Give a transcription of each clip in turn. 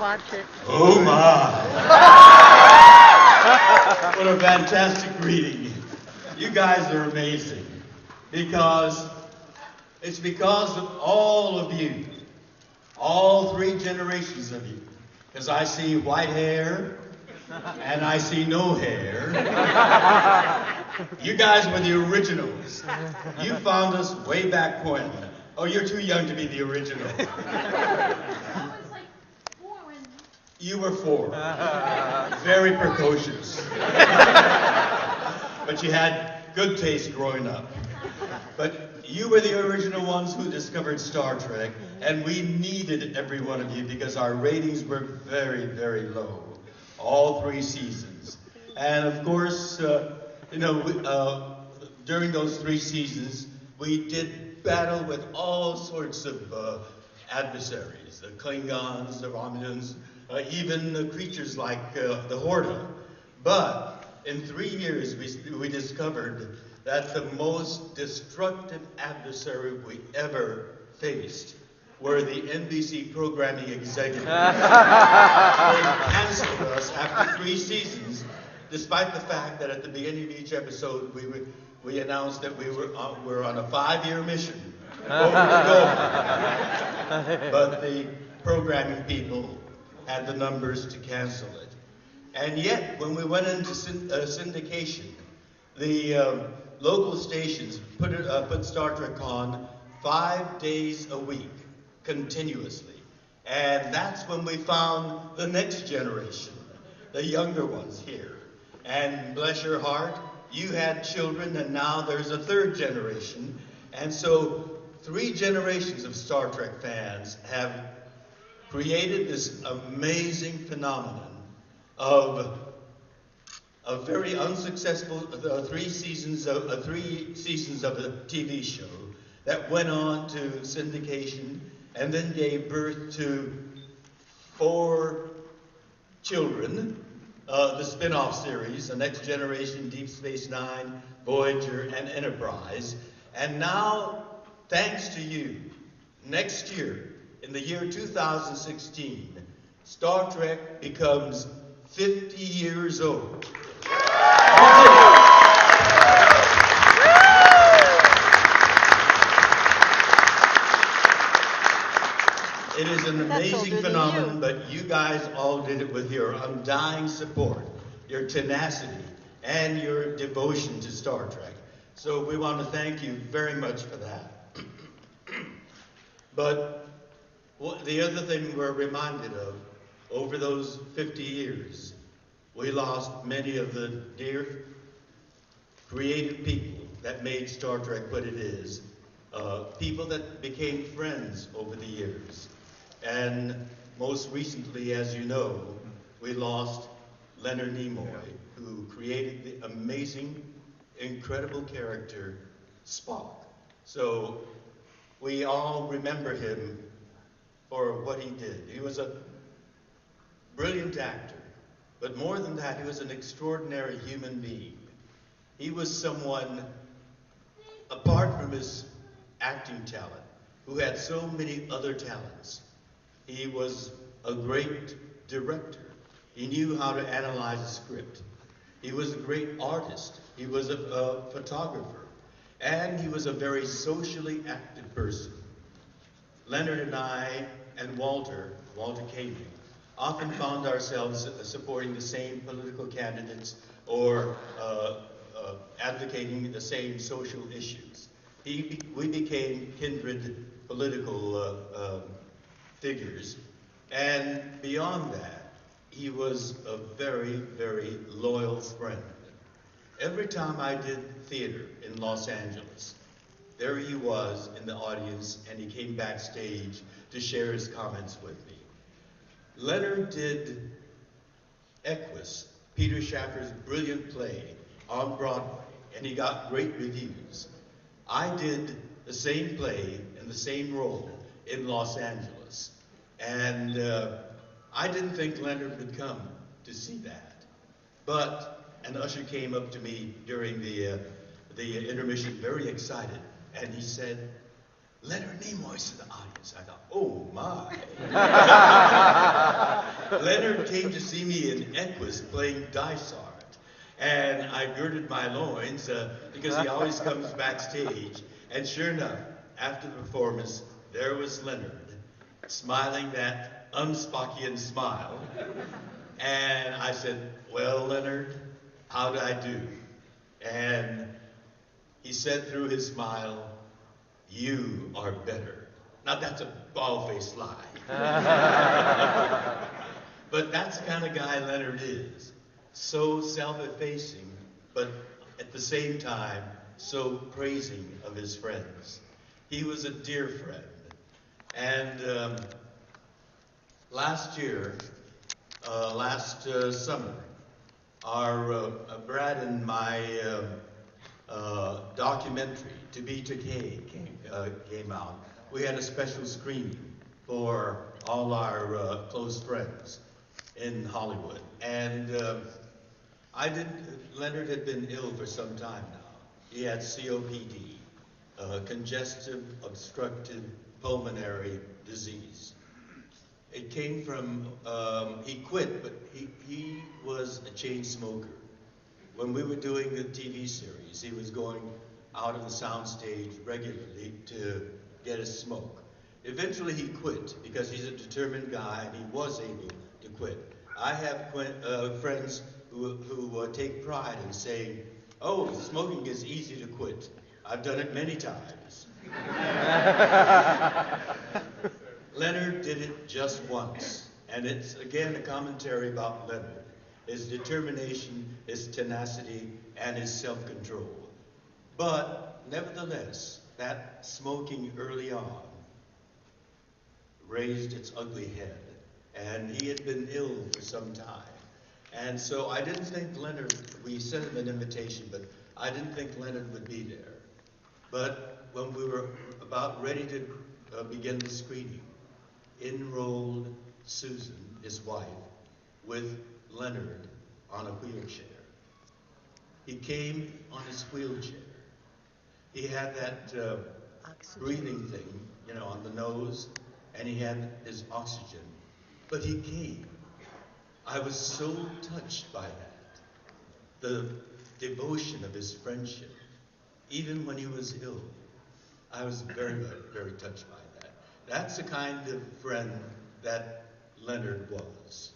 watch it. Oh my! What a fantastic reading. You guys are amazing. It's because of all of you. All three generations of you. Because I see white hair and I see no hair. You guys were the originals. You found us way back when. Oh, you're too young to be the original. You were 4. Very precocious. But you had good taste growing up. But you were the original ones who discovered Star Trek, and we needed every one of you because our ratings were very, very low. All 3 seasons. And of course, during those 3 seasons, we did battle with all sorts of adversaries. The Klingons, the Romulans, even creatures like the Horta. But in 3 years, we discovered that the most destructive adversary we ever faced were the NBC programming executives. They canceled us after 3 seasons, despite the fact that at the beginning of each episode, we announced that we're on a 5-year mission over the goal. But the programming people had the numbers to cancel it. And yet, when we went into syndication, the local stations put Star Trek on 5 days a week, continuously. And that's when we found the next generation, the younger ones here. And bless your heart, you had children, and now there's a 3rd generation. And so 3 generations of Star Trek fans have created this amazing phenomenon of a very unsuccessful 3 seasons of a TV show that went on to syndication and then gave birth to 4 children, the spin-off series, The Next Generation, Deep Space Nine, Voyager, and Enterprise. And now, thanks to you, next year, in the year 2016, Star Trek becomes 50 years old. It is an amazing phenomenon, but you guys all did it with your undying support, your tenacity, and your devotion to Star Trek. So we want to thank you very much for that. But the other thing we're reminded of, over those 50 years, we lost many of the dear creative people that made Star Trek what it is, people that became friends over the years. And most recently, as you know, we lost Leonard Nimoy, who created the amazing, incredible character Spock. So we all remember him for what he did. He was a brilliant actor, but more than that, he was an extraordinary human being. He was someone, apart from his acting talent, who had so many other talents. He was a great director. He knew how to analyze a script. He was a great artist. He was a photographer. And he was a very socially active person. Leonard and I and Walter Koenig, often found ourselves supporting the same political candidates or advocating the same social issues. We became kindred political figures. And beyond that, he was a very, very loyal friend. Every time I did theater in Los Angeles, there he was in the audience, and he came backstage to share his comments with me. Leonard did Equus, Peter Shaffer's brilliant play, on Broadway, and he got great reviews. I did the same play and the same role in Los Angeles, and I didn't think Leonard would come to see that. But an usher came up to me during the intermission, very excited, and he said, Leonard Nimoy's in the audience. I thought, oh my. Leonard came to see me in Equus playing Dysart. And I girded my loins because he always comes backstage. And sure enough, after the performance, there was Leonard, smiling that unspockian smile. And I said, well, Leonard, how did I do? And he said through his smile, you are better. Now that's a bald-faced lie. But that's the kind of guy Leonard is. So self-effacing, but at the same time, so praising of his friends. He was a dear friend. And last year, last summer, our Brad and my documentary, To Be Takei, came out. We had a special screening for all our close friends in Hollywood. And Leonard had been ill for some time now. He had COPD, congestive obstructive pulmonary disease. It came from, he quit, but he was a chain smoker. When we were doing the TV series, he was going out of the soundstage regularly to get a smoke. Eventually he quit because he's a determined guy and he was able to quit. I have friends who take pride in saying, oh, smoking is easy to quit. I've done it many times. Leonard did it just once, and it's again a commentary about Leonard, his determination, his tenacity, and his self-control. But nevertheless, that smoking early on raised its ugly head, and he had been ill for some time. And so I didn't think Leonard, we sent him an invitation, but I didn't think Leonard would be there. But when we were about ready to begin the screening, in rolled Susan, his wife, with Leonard on a wheelchair. He came on his wheelchair. He had that breathing thing, you know, on the nose, and he had his oxygen. But he came. I was so touched by that. The devotion of his friendship. Even when he was ill, I was very, very, very touched by that. That's the kind of friend that Leonard was.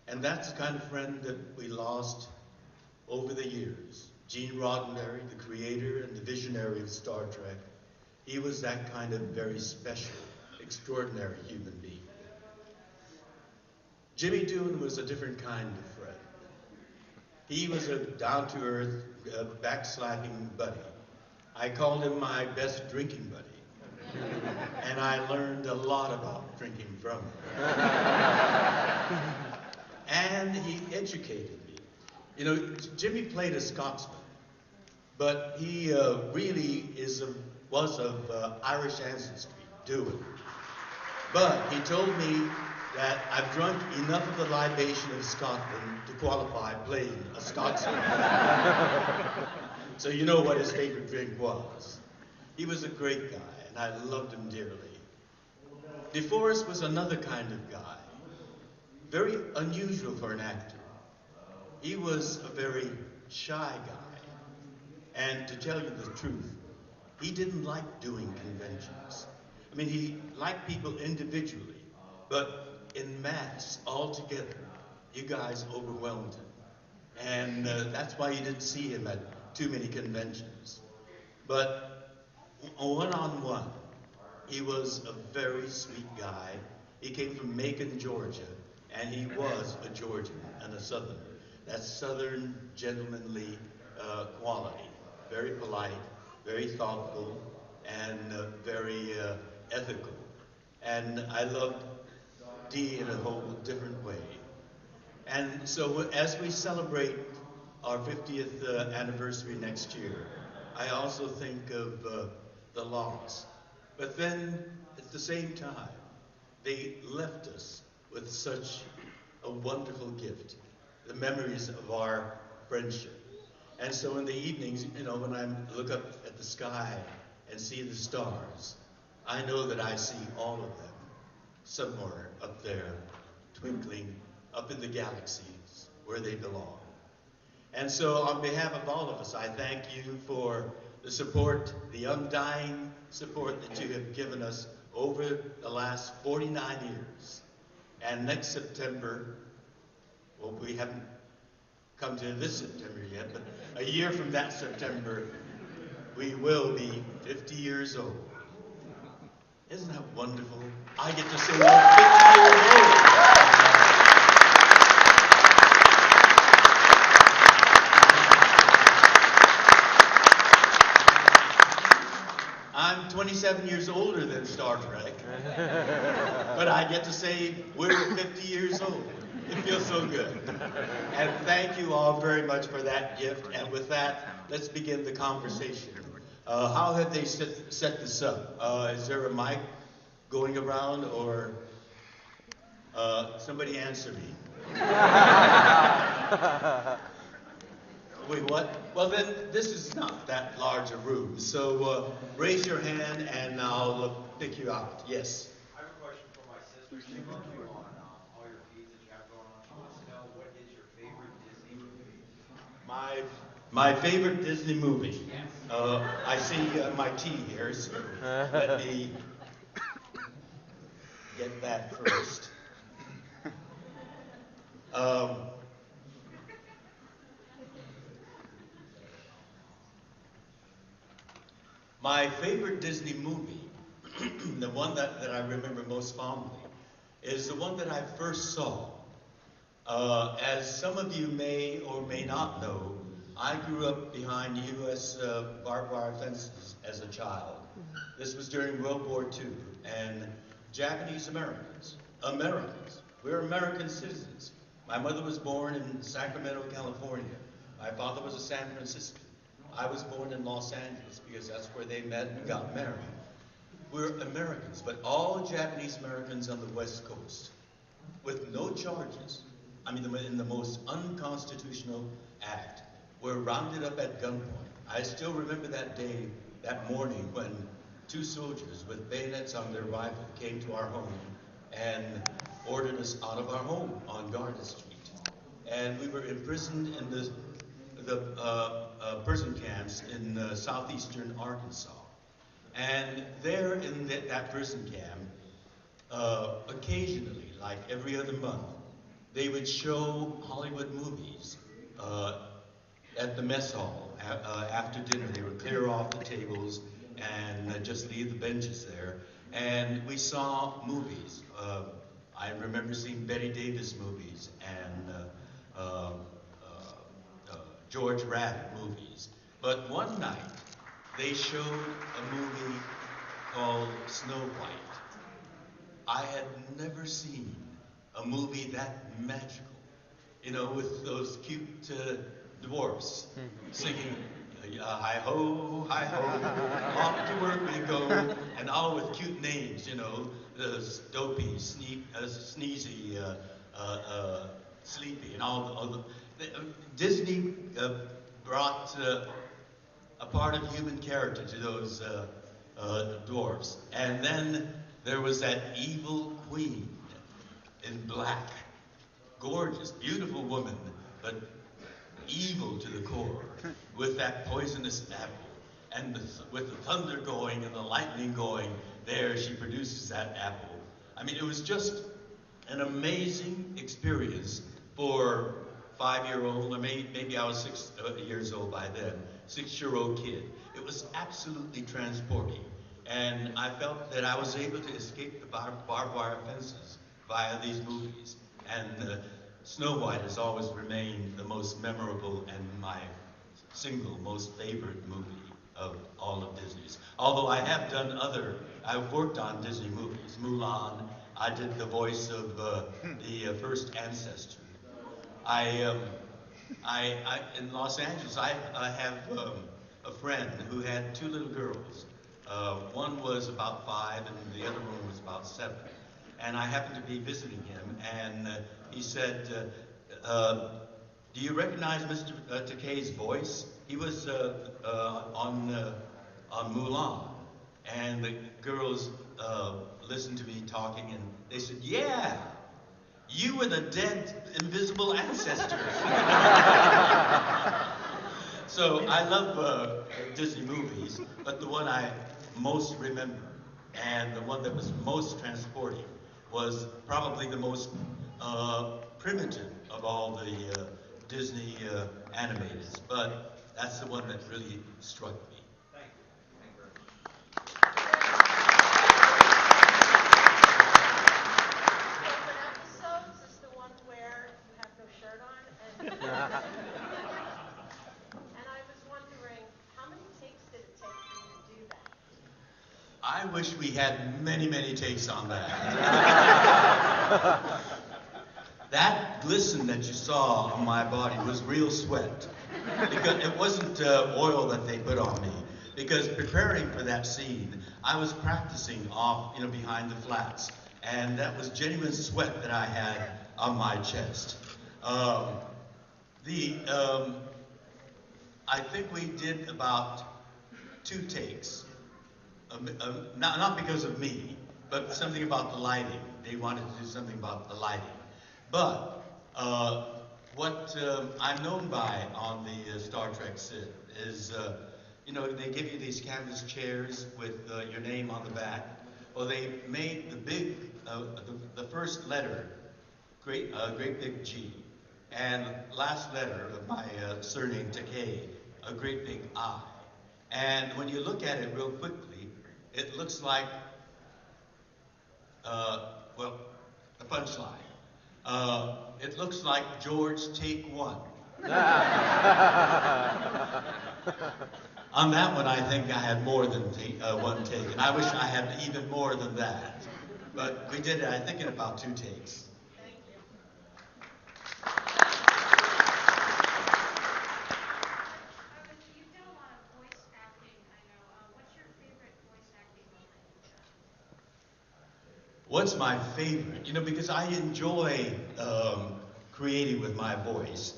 And that's the kind of friend that we lost over the years. Gene Roddenberry, the creator and the visionary of Star Trek, he was that kind of very special, extraordinary human being. Jimmy Doohan was a different kind of friend. He was a down-to-earth, backslapping buddy. I called him my best drinking buddy. And I learned a lot about drinking from him. And he educated me. You know, Jimmy played a Scotsman, but he really was of Irish ancestry, Doohan. But he told me that I've drunk enough of the libation of Scotland to qualify playing a Scotsman. So you know what his favorite drink was. He was a great guy, and I loved him dearly. DeForest was another kind of guy, very unusual for an actor. He was a very shy guy, and to tell you the truth, he didn't like doing conventions. I mean, he liked people individually, but in mass, all together, you guys overwhelmed him. And that's why you didn't see him at too many conventions. But one-on-one, he was a very sweet guy. He came from Macon, Georgia, and he was a Georgian and a Southerner. That Southern gentlemanly quality. Very polite, very thoughtful, and very ethical. And I loved Dee in a whole different way. And so as we celebrate our 50th anniversary next year, I also think of the loss. But then, at the same time, they left us with such a wonderful gift, the memories of our friendship. And so in the evenings, you know, when I look up at the sky and see the stars, I know that I see all of them somewhere up there, twinkling up in the galaxies where they belong. And so on behalf of all of us, I thank you for the support, the undying support that you have given us over the last 49 years. And next September, well, we haven't come to this September yet, but a year from that September, we will be 50 years old. Isn't that wonderful? I get to say we're 50 years old. I'm 27 years older than Star Trek, but I get to say we're 50 years old. It feels so good. And thank you all very much for that gift. And with that, let's begin the conversation. How have they set this up? Is there a mic going around, or somebody answer me? Wait, what? Well, then, this is not that large a room, so raise your hand and I'll pick you out. Yes? I have a question for my sister. She loves you on all your feeds that you have going on. She wants to know, what is your favorite Disney movie? My favorite Disney movie? Yes. I see my tea here, so let me get that first. My favorite Disney movie, the one that I remember most fondly, is the one that I first saw. As some of you may or may not know, I grew up behind U.S. Barbed wire fences as a child. This was during World War II, and Japanese Americans, we're American citizens. My mother was born in Sacramento, California. My father was a San Franciscan. I was born in Los Angeles because that's where they met and got married. We're Americans, but all Japanese Americans on the West Coast, with no charges, I mean, in the most unconstitutional act, were rounded up at gunpoint. I still remember that day, that morning, when two soldiers with bayonets on their rifle came to our home and ordered us out of our home on Garden Street. And we were imprisoned in the prison camps in southeastern Arkansas. And there in that prison camp, occasionally, like every other month, they would show Hollywood movies at the mess hall. After dinner, they would clear off the tables and just leave the benches there. And we saw movies. I remember seeing Betty Davis movies and George Rabbit movies. But one night, they showed a movie called Snow White. I had never seen a movie that magical, you know, with those cute dwarfs singing, hi-ho, off to work we go, and all with cute names, you know, Dopey, Sneezy, Sleepy, and all the Disney brought a part of human character to those dwarfs. And then there was that evil queen in black. Gorgeous, beautiful woman, but evil to the core, with that poisonous apple. And with the thunder going and the lightning going, there she produces that apple. I mean, it was just an amazing experience for 5-year-old, or maybe I was 6 years old by then, 6-year-old kid. It was absolutely transporting. And I felt that I was able to escape the barbed wire fences via these movies. And Snow White has always remained the most memorable and my single most favorite movie of all of Disney's. Although I have done I've worked on Disney movies. Mulan, I did the voice of the first ancestor. In Los Angeles, I have a friend who had 2 little girls. One was about 5 and the other one was about 7. And I happened to be visiting him, and he said, do you recognize Mr. Takei's voice? He was on Mulan. And the girls listened to me talking, and they said, "Yeah, you were the dead, invisible ancestors." So I love Disney movies, but the one I most remember and the one that was most transporting was probably the most primitive of all the Disney animateds. But that's the one that really struck me. Thank you. Thank you very much. Favorite episodes is the one where you have no shirt on, and I was wondering, how many takes did it take for you to do that? I wish we had many, many takes on that. That glisten that you saw on my body was real sweat. Because it wasn't oil that they put on me. Because preparing for that scene, I was practicing off, behind the flats. And that was genuine sweat that I had on my chest. Um, the I think we did about 2 takes. Not because of me, but something about the lighting. They wanted to do something about the lighting. But what I'm known by on the Star Trek set is, they give you these canvas chairs with your name on the back. Well, they made the first letter, great big G, and last letter of my surname, Takei, a great big I. And when you look at it real quickly, it looks like, well, a punchline. It looks like George take one. On that one, I think I had more than one take, and I wish I had even more than that. But we did it, I think, in about 2 takes. Thank you. You've done a lot of voice acting, I know. What's your favorite voice acting moment you've done? What's my favorite? Because I enjoy creating with my voice,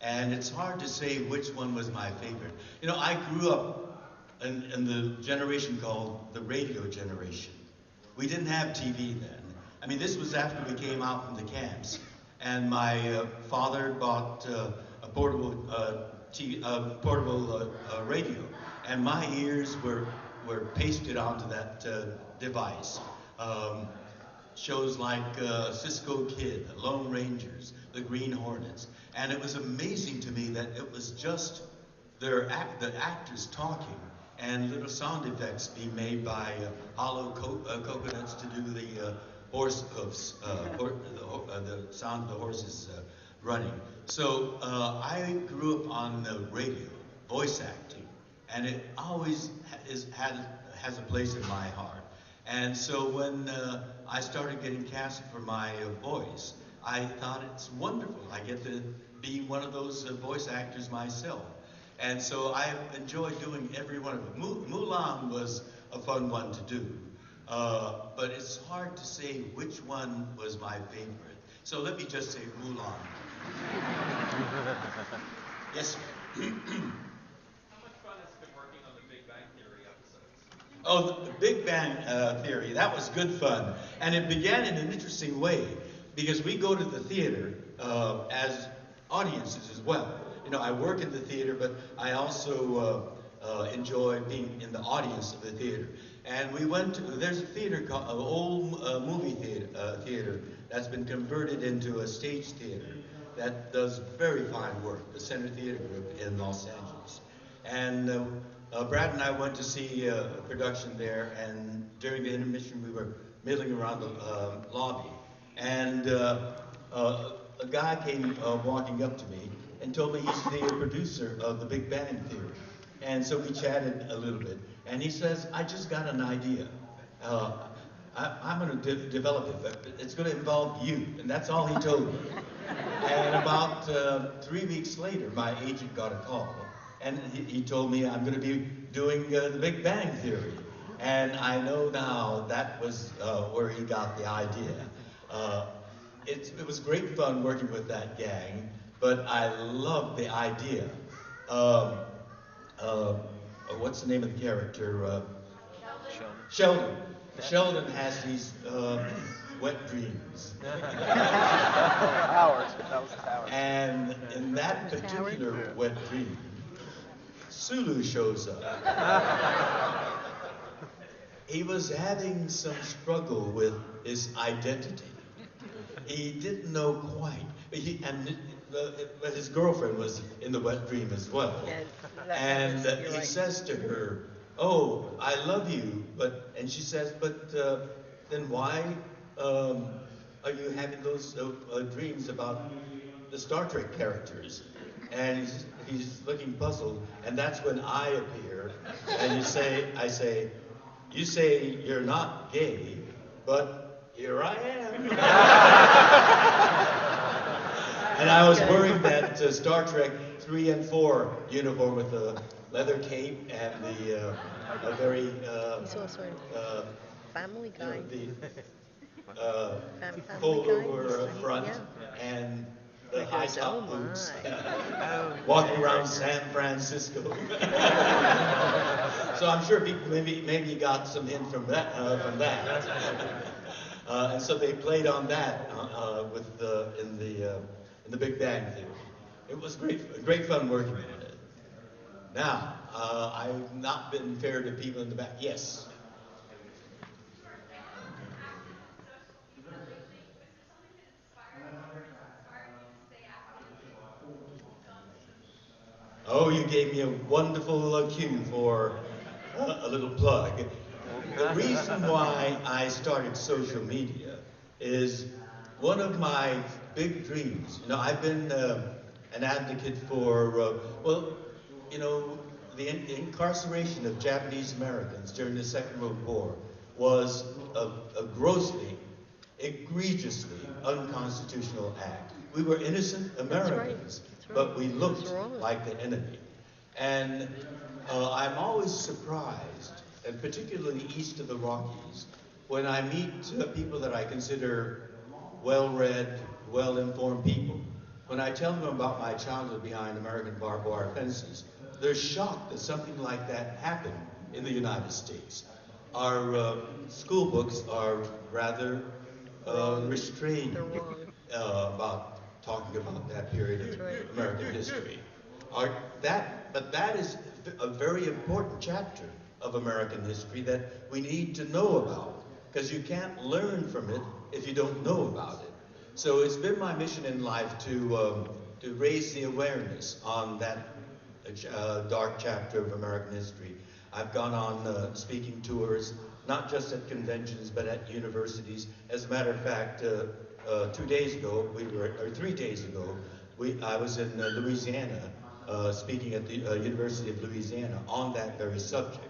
and it's hard to say which one was my favorite. I grew up in the generation called the radio generation. We didn't have TV then. I mean, this was after we came out from the camps, and my father bought a portable radio, and my ears were pasted onto that device. Shows like Cisco Kid, the Lone Rangers, the Green Hornets, and it was amazing to me that it was just the actors talking and little sound effects being made by hollow coconuts to do the horse hoofs, the sound of the horses running. So I grew up on the radio, voice acting, and it always has a place in my heart. And so when I started getting cast for my voice, I thought it's wonderful. I get to be one of those voice actors myself. And so I enjoyed doing every one of them. Mulan was a fun one to do. But it's hard to say which one was my favorite. So let me just say Mulan. Yes, sir. How much fun has it been working on the Big Bang Theory episodes? Oh, the Big Bang Theory, that was good fun. And it began in an interesting way, because we go to the theater as audiences as well. I work in the theater, but I also enjoy being in the audience of the theater. And we went to, there's a theater called, an old movie theater that's been converted into a stage theater that does very fine work, the Center Theater Group in Los Angeles. And Brad and I went to see a production there, and during the intermission we were milling around the lobby. And a guy came walking up to me and told me he's the producer of the Big Bang Theory. And so we chatted a little bit, and he says, I just got an idea. I'm going to develop it, but it's going to involve you. And that's all he told me. And about 3 weeks later, my agent got a call, and he told me I'm going to be doing the Big Bang Theory. And I know now that was where he got the idea. It was great fun working with that gang, but I love the idea. What's the name of the character? Sheldon. Sheldon has these wet dreams. Howard. That was Howard. And in that particular wet dream, Sulu shows up. He was having some struggle with his identity. He didn't know quite. But his girlfriend was in the wet dream as well. And he says to her, "Oh, I love you," and she says, "But then why are you having those dreams about the Star Trek characters?" And he's looking puzzled, and that's when I appear, and I say, "You say you're not gay, but here I am." And I was wearing that Star Trek 3 and 4 uniform with the leather cape and the a very He's also Family Guy. the Family fold Guy, over front yeah. and the high Because, top oh boots, my. walking around San Francisco. So I'm sure people maybe got some hint from that. And so they played on that in the Big Bang Theory. It was great fun working on it. Now, I've not been fair to people in the back. Yes. Oh, you gave me a wonderful cue for a little plug. The reason why I started social media is one of my big dreams. You know, I've been an advocate for, the incarceration of Japanese Americans during the Second World War was a grossly, egregiously unconstitutional act. We were innocent Americans, but we looked like the enemy. And I'm always surprised, and particularly east of the Rockies, when I meet people that I consider well-read, well-informed people. When I tell them about my childhood behind American barbed wire fences, they're shocked that something like that happened in the United States. Our school books are rather restrained about talking about that period of American history. But that is a very important chapter of American history that we need to know about, because you can't learn from it if you don't know about it. So it's been my mission in life to raise the awareness on that dark chapter of American history. I've gone on speaking tours, not just at conventions, but at universities. As a matter of fact, 3 days ago, I was in Louisiana, speaking at the University of Louisiana on that very subject.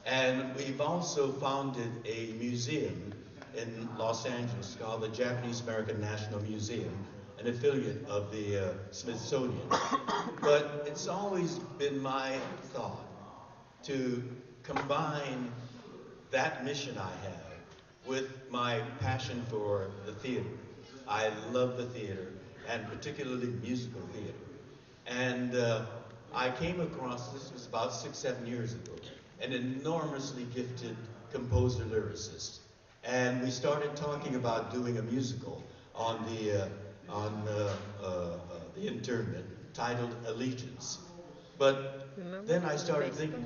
And we've also founded a museum in Los Angeles called the Japanese American National Museum, an affiliate of the Smithsonian. But it's always been my thought to combine that mission I have with my passion for the theater. I love the theater, and particularly musical theater. And I came across, this was about 6-7 years ago, an enormously gifted composer-lyricist. And we started talking about doing a musical on the internment titled Allegiance. But then I started thinking,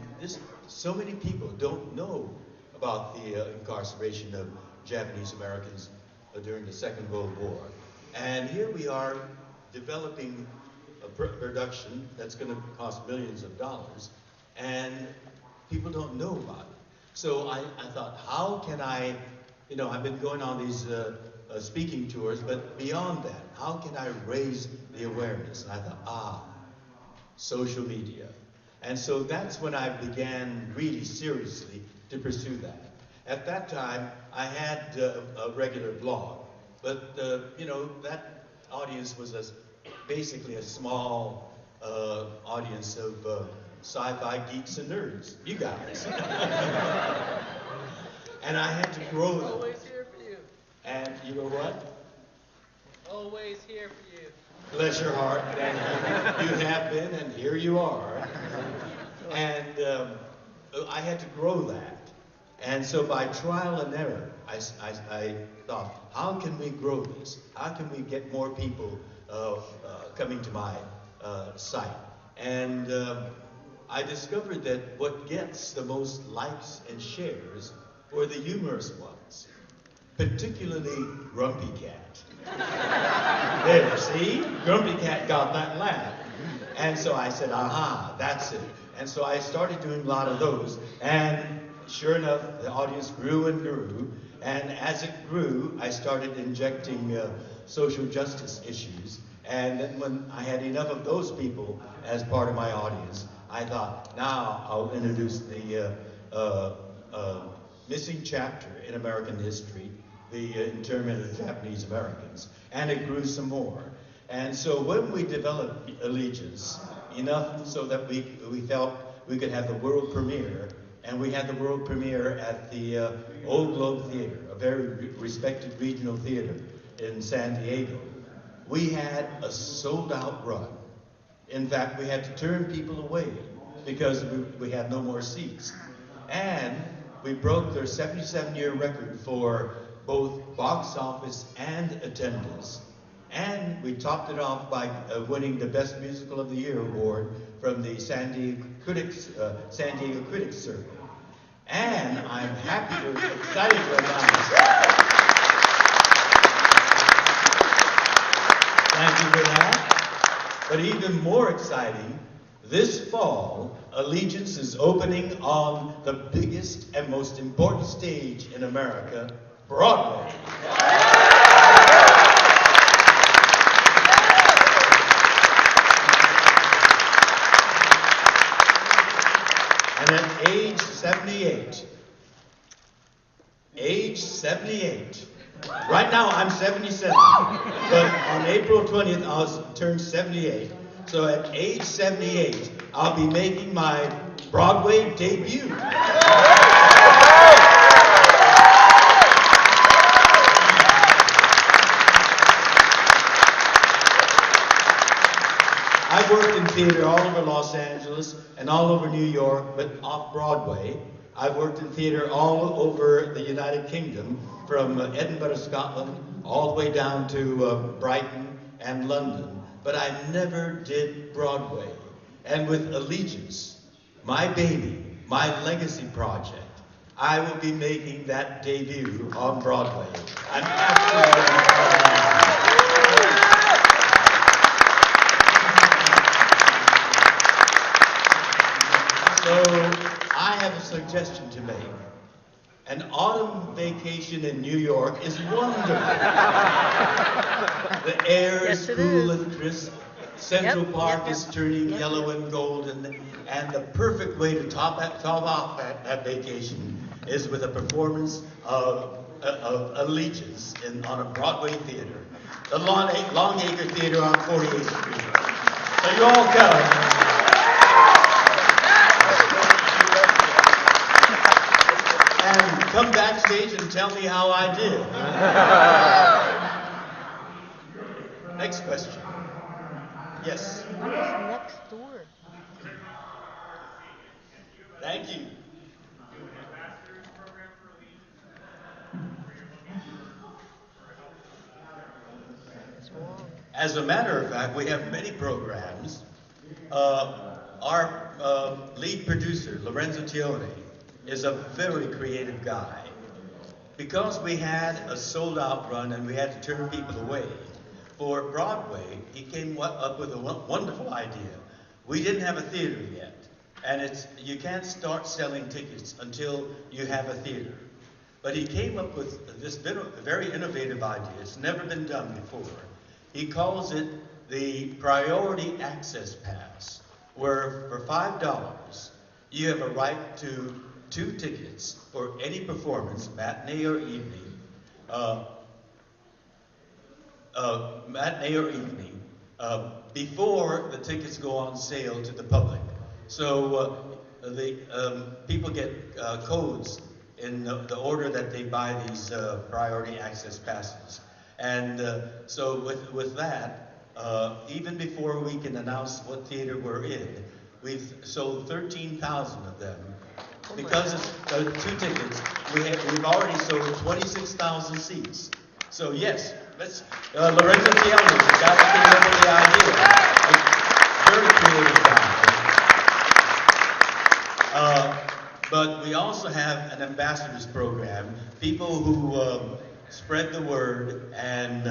so many people don't know about the incarceration of Japanese Americans during the Second World War. And here we are developing a production that's going to cost millions of dollars, and people don't know about it. So I thought, how can I've been going on these speaking tours, but beyond that, how can I raise the awareness? And I thought, social media. And so that's when I began really seriously to pursue that. At that time, I had a regular blog, but that audience was basically a small audience of sci-fi geeks and nerds, you guys. And I had to grow them. Always here for you. And you go what? Always here for you. Bless your heart. And you have been, and here you are. And I had to grow that. And so by trial and error, I thought, how can we grow this? How can we get more people coming to my site? And I discovered that what gets the most likes and shares were the humorous ones, particularly Grumpy Cat. There, see? Grumpy Cat got that laugh. And so I said, aha, that's it. And so I started doing a lot of those. And sure enough, the audience grew and grew. And as it grew, I started injecting social justice issues. And then when I had enough of those people as part of my audience, I thought, now I'll introduce the missing chapter in American history, the internment of Japanese Americans. And it grew some more. And so when we developed Allegiance, enough so that we felt we could have the world premiere, and we had the world premiere at the Old Globe Theater, a very respected regional theater in San Diego. We had a sold-out run. In fact, we had to turn people away because we had no more seats. And we broke their 77-year record for both box office and attendance. And we topped it off by winning the Best Musical of the Year award from the San Diego Critics Circle. And I'm excited to announce. Thank you for that. But even more exciting, this fall, Allegiance is opening on the biggest and most important stage in America, Broadway. And at age 78, right now I'm 77, but on April 20th I'll turn 78. So at age 78, I'll be making my Broadway debut. I've worked in theater all over Los Angeles and all over New York, but off Broadway. I've worked in theater all over the United Kingdom, from Edinburgh, Scotland, all the way down to Brighton and London. But I never did Broadway. And with Allegiance, my baby, my legacy project, I will be making that debut on Broadway. I'm absolutely So I have a suggestion to make. An autumn vacation in New York is wonderful. The air is cool and crisp. Central Park is turning yellow and golden. And the perfect way to top off that vacation is with a performance of Allegiance on a Broadway theater. The Longacre Theater on 48th Street. So you all come. And come backstage and tell me how I did. Next question. Yes. What is next door? Thank you. As a matter of fact, we have many programs. Our lead producer, Lorenzo Tione, is a very creative guy. Because we had a sold-out run and we had to turn people away, for Broadway, he came up with a wonderful idea. We didn't have a theater yet, and you can't start selling tickets until you have a theater. But he came up with this very innovative idea. It's never been done before. He calls it the Priority Access Pass, where for $5, you have a right to 2 tickets for any performance, matinee or evening, before the tickets go on sale to the public. So the people get codes in the order that they buy these priority access passes. And so with that, even before we can announce what theater we're in, we've sold 13,000 of them because it's 2 tickets, we've already sold 26,000 seats. So yes, let's, Lorenzo Tiano, the guy that came up with the idea. Very creative guy. But we also have an ambassadors program, people who spread the word and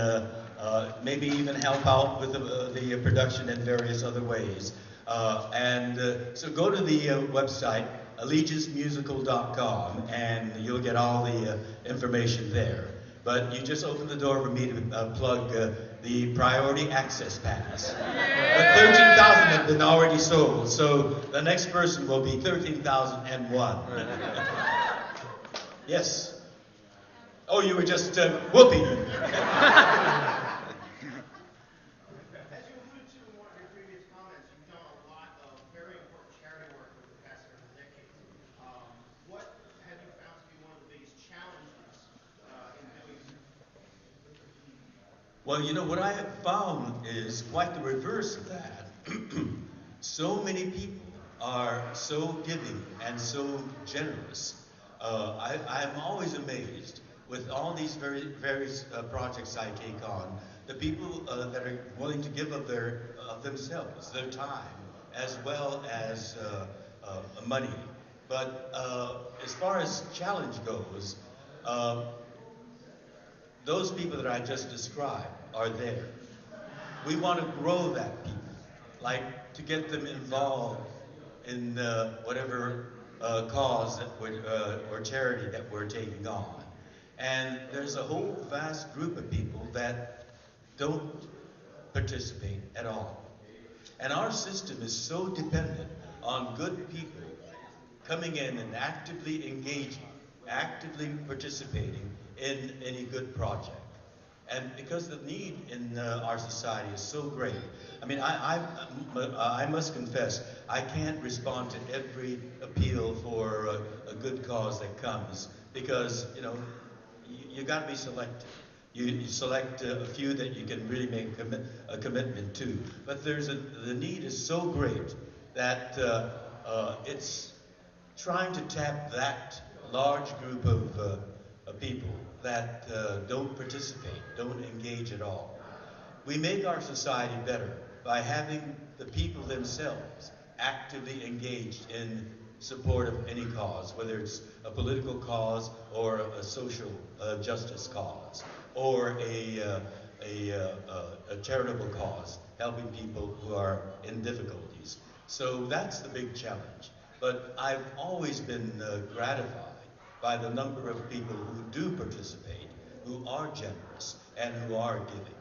maybe even help out with the production in various other ways. So go to the website, allegiancemusical.com, and you'll get all the information there. But you just open the door for me to plug the priority access pass. 13,000 have been already sold, so the next person will be 13,001. Yes. Oh, you were just whooping. As you alluded to in one of your previous comments, you've done a lot of very important charity work over the past several decades. What have you found to be one of the biggest challenges in doing so? Well, you know, what I have found is quite the reverse of that. So many people are so giving and so generous. I'm always amazed with all these various projects I take on, the people that are willing to give of themselves, their time, as well as money. But as far as challenge goes, those people that I just described are there. We want to grow that people, like to get them involved in whatever cause that or charity that we're taking on. And there's a whole vast group of people that don't participate at all. And our system is so dependent on good people coming in and actively engaging, actively participating in any good project. And because the need in our society is so great, I mean, I must confess, I can't respond to every appeal for a good cause that comes because, you know, you got to be selective. You select a few that you can really make a commitment to. But the need is so great that it's trying to tap that large group of people that don't participate, don't engage at all. We make our society better by having the people themselves actively engaged in support of any cause, whether it's a political cause or a social justice cause or a charitable cause, helping people who are in difficulties. So that's the big challenge. But I've always been gratified by the number of people who do participate, who are generous, and who are giving.